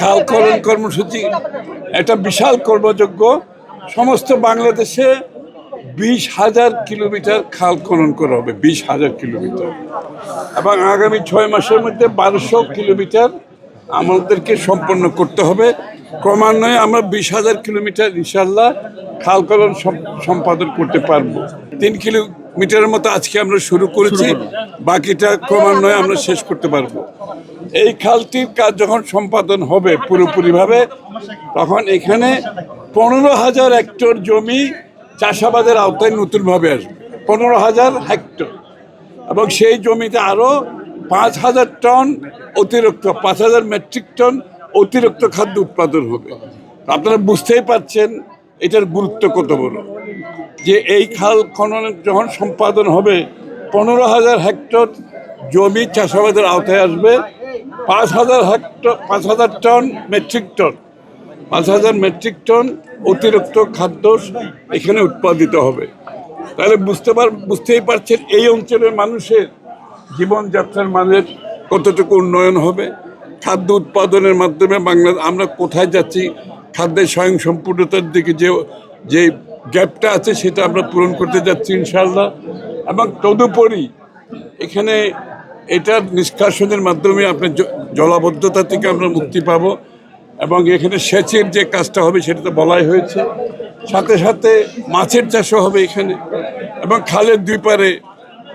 খাল খনন কর্মসূচি একটা বিশাল কর্মযজ্ঞ। সমস্ত বাংলাদেশে 20,000 কিলোমিটার খাল খনন করা হবে, 20,000 কিলোমিটার, এবং আগামী 6 মাসের মধ্যে 1200 কিলোমিটার আমাদেরকে সম্পন্ন করতে হবে। ক্রমান্বয়ে আমরা 20,000 কিলোমিটার ইনশাল্লাহ খাল খনন সম্পাদন করতে পারবো। 3 কিলোমিটারের মতো আজকে আমরা শুরু করেছি, বাকিটা ক্রমান্বয়ে আমরা শেষ করতে পারবো। এই খালটির কাজ যখন সম্পাদন হবে পুরোপুরিভাবে, তখন এখানে 15,000 হেক্টর জমি চাষাবাদের আওতায় নতুনভাবে আসবে, 15,000 হেক্টর, এবং সেই জমিতে আরও 5,000 টন অতিরিক্ত, 5,000 মেট্রিক টন অতিরিক্ত খাদ্য উৎপাদন হবে। আপনারা বুঝতেই পারছেন এটার গুরুত্ব কত বড়, যে এই খাল খনন যখন সম্পাদন হবে 15,000 হেক্টর জমি চাষাবাদের আওতায় আসবে, 5,000 ton metric ton, 5,000 metric ton অতিরিক্ত খাদ্য এখানে উৎপাদিত হবে। তাহলে বুঝতেই পারছেন এই অঞ্চলের মানুষের জীবনযাত্রার মানের কতটুকু উন্নয়ন হবে। খাদ্য উৎপাদনের মাধ্যমে আমরা কোথায় যাচ্ছি, খাদ্যের স্বয়ংসম্পূর্ণতার দিকে যে গ্যাপটা আছে সেটা আমরা পূরণ করতে যাচ্ছি ইনশাআল্লাহ। এবং তদুপরি এখানে এটার নিষ্কাশনের মাধ্যমে আপনার জলাবদ্ধতা থেকে আমরা মুক্তি পাবো, এবং এখানে সেচের যে কাজটা হবে সেটা তো বলাই হয়েছে। সাথে সাথে মাছের চাষও হবে এখানে, এবং খালের দুই পারে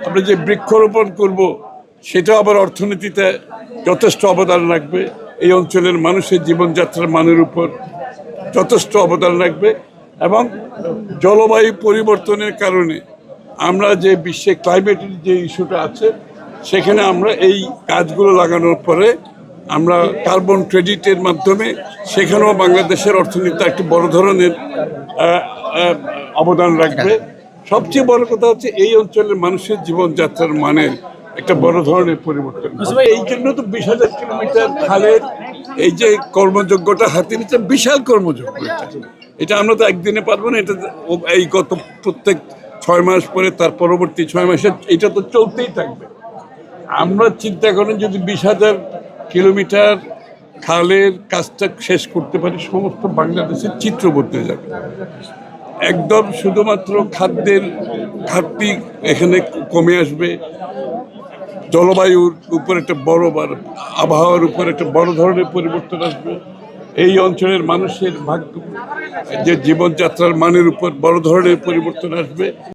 আমরা যে বৃক্ষরোপণ করব সেটাও আবার অর্থনীতিতে যথেষ্ট অবদান রাখবে, এই অঞ্চলের মানুষের জীবনযাত্রার মানের উপর যথেষ্ট অবদান রাখবে। এবং জলবায়ু পরিবর্তনের কারণে আমরা যে বিশ্বে ক্লাইমেটের যে ইস্যুটা আছে, সেখানে আমরা এই কাজগুলো লাগানোর পরে আমরা কার্বন ক্রেডিটের মাধ্যমে সেখানেও বাংলাদেশের অর্থনীতি একটি বড় ধরনের অবদান রাখবে। সবচেয়ে বড় কথা হচ্ছে এই অঞ্চলের মানুষের জীবনযাত্রার মানের একটা বড় ধরনের পরিবর্তন। এই জন্য তো 20,000 কিলোমিটার খালের এই যে কর্মযজ্ঞটা হাতে নিচ্ছে, বিশাল কর্মযজ্ঞ। এটা আমরা তো একদিনে পারবো না, এটা এই গত প্রত্যেক 6 মাস পরে তার পরবর্তী 6 মাসে এটা তো চলতেই থাকবে। আমরা চিন্তা করেন যদি 20,000 কিলোমিটার খালের কাজটা শেষ করতে পারি, সমস্ত বাংলাদেশের চিত্র বদলে যাবে একদম। শুধুমাত্র খাদ্যের ঘাটতি এখানে কমে আসবে, জলবায়ুর উপর একটা আবহাওয়ার উপর একটা বড় ধরনের পরিবর্তন আসবে, এই অঞ্চলের মানুষের ভাগ্য যে জীবনযাত্রার মানের উপর বড় ধরনের পরিবর্তন আসবে।